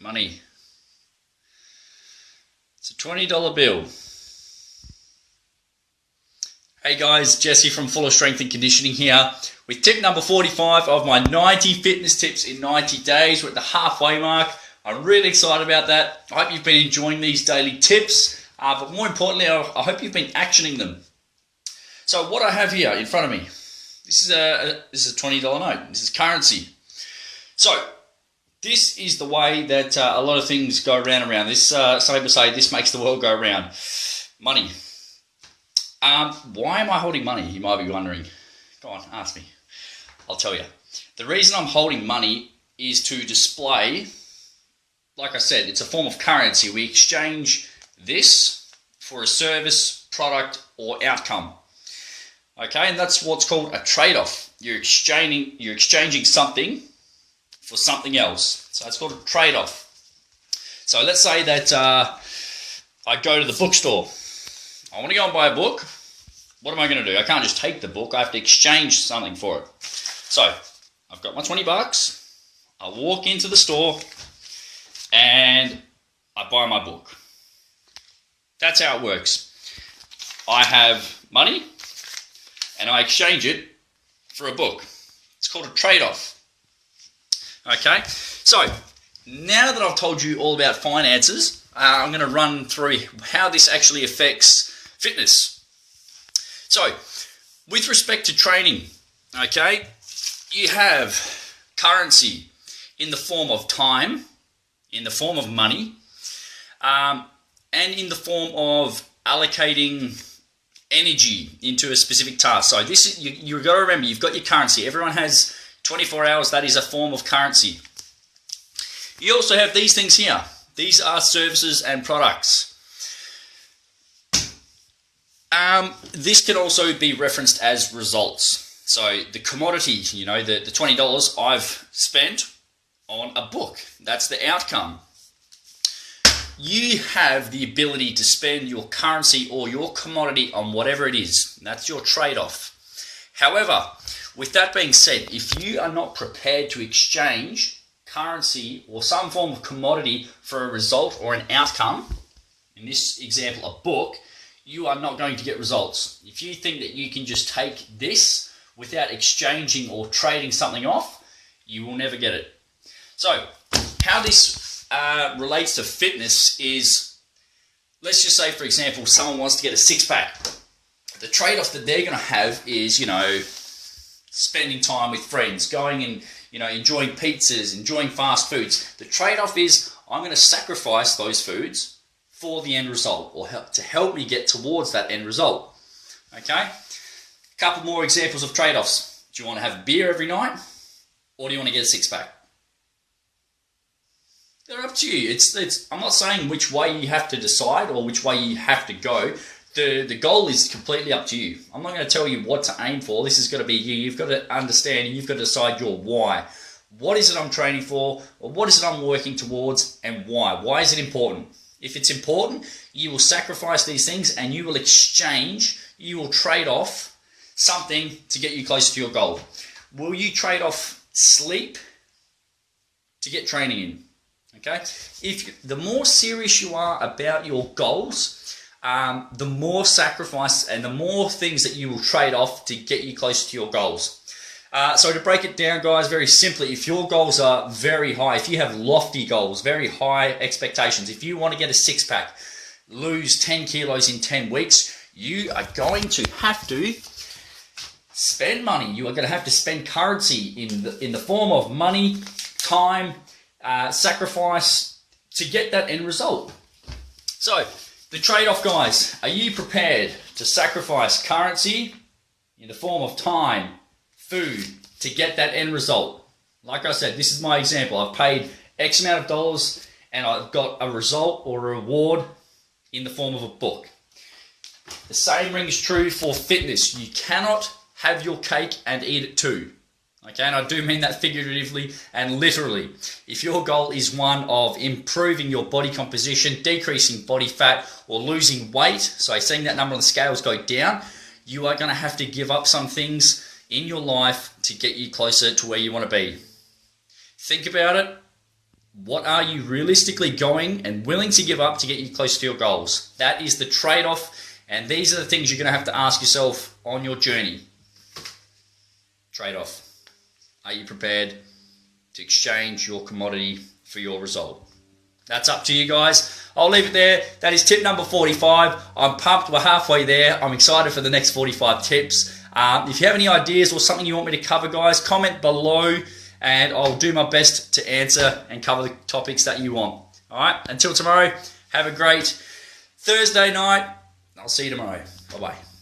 money. It's a $20 bill. Hey guys, Jesse from Full of Strength and Conditioning here with tip number 45 of my 90 fitness tips in 90 days. We're at the halfway mark. I'm really excited about that. I hope you've been enjoying these daily tips, but more importantly, I hope you've been actioning them. So what I have here in front of me, this is a $20 note. This is currency. So this is the way that a lot of things go round and round. This some people say this makes the world go round. Money. Why am I holding money? You might be wondering. Go on, ask me. I'll tell you. The reason I'm holding money is to display, like I said, it's a form of currency. We exchange this for a service, product, or outcome. Okay, and that's what's called a trade-off. You're exchanging something for something else. So it's called a trade-off. So let's say that I go to the bookstore. I want to go and buy a book. What am I going to do? I can't just take the book. I have to exchange something for it. So I've got my 20 bucks. I walk into the store and I buy my book. That's how it works. I have money and I exchange it for a book. It's called a trade-off. Okay, so now that I've told you all about finances, I'm going to run through how this actually affects fitness. So, with respect to training, okay, you have currency in the form of time, in the form of money, and in the form of allocating energy into a specific task. So this is, you've got to remember, you've got your currency. Everyone has 24 hours. That is a form of currency. You also have these things here. These are services and products. This can also be referenced as results. So the commodity, you know, the $20 I've spent on a book, that's the outcome. You have the ability to spend your currency or your commodity on whatever it is. That's your trade-off. However, with that being said, if you are not prepared to exchange currency or some form of commodity for a result or an outcome, in this example, a book, you are not going to get results. If you think that you can just take this without exchanging or trading something off, you will never get it. So, how this relates to fitness is, let's just say, for example, someone wants to get a six-pack. The trade-off that they're going to have is, you know, spending time with friends, going and, you know, enjoying pizzas, enjoying fast foods. The trade-off is I'm going to sacrifice those foods for the end result, or to help me get towards that end result. Okay? A couple more examples of trade-offs. Do you want to have beer every night, or do you want to get a six-pack? They're up to you. I'm not saying which way you have to decide or which way you have to go. The goal is completely up to you. I'm not going to tell you what to aim for. This is going to be you. You've got to understand, and you've got to decide your why. What is it I'm training for, or what is it I'm working towards, and why? Why is it important? If it's important, you will sacrifice these things and you will exchange, you will trade off something to get you closer to your goal. Will you trade off sleep to get training in? Okay? The more serious you are about your goals, the more sacrifice and the more things that you will trade off to get you closer to your goals. So to break it down, guys, very simply, if your goals are very high, if you have lofty goals, very high expectations, if you want to get a six-pack, lose 10 kilos in 10 weeks, you are going to have to spend money. You are going to have to spend currency in the form of money, time, sacrifice to get that end result. So the trade-off, guys, are you prepared to sacrifice currency in the form of time, food, to get that end result? Like I said, this is my example. I've paid X amount of dollars and I've got a result or a reward in the form of a book. The same rings true for fitness. You cannot have your cake and eat it too. Okay, and I do mean that figuratively and literally. If your goal is one of improving your body composition, decreasing body fat, or losing weight, so seeing that number on the scales go down, you are going to have to give up some things in your life to get you closer to where you want to be. Think about it. What are you realistically going and willing to give up to get you close to your goals? That is the trade-off, and these are the things you're going to have to ask yourself on your journey. Trade-off. Are you prepared to exchange your commodity for your result? That's up to you guys. I'll leave it there. That is tip number 45. I'm pumped. We're halfway there. I'm excited for the next 45 tips. If you have any ideas or something you want me to cover, guys, comment below, and I'll do my best to answer and cover the topics that you want. All right, until tomorrow, have a great Thursday night. I'll see you tomorrow. Bye-bye.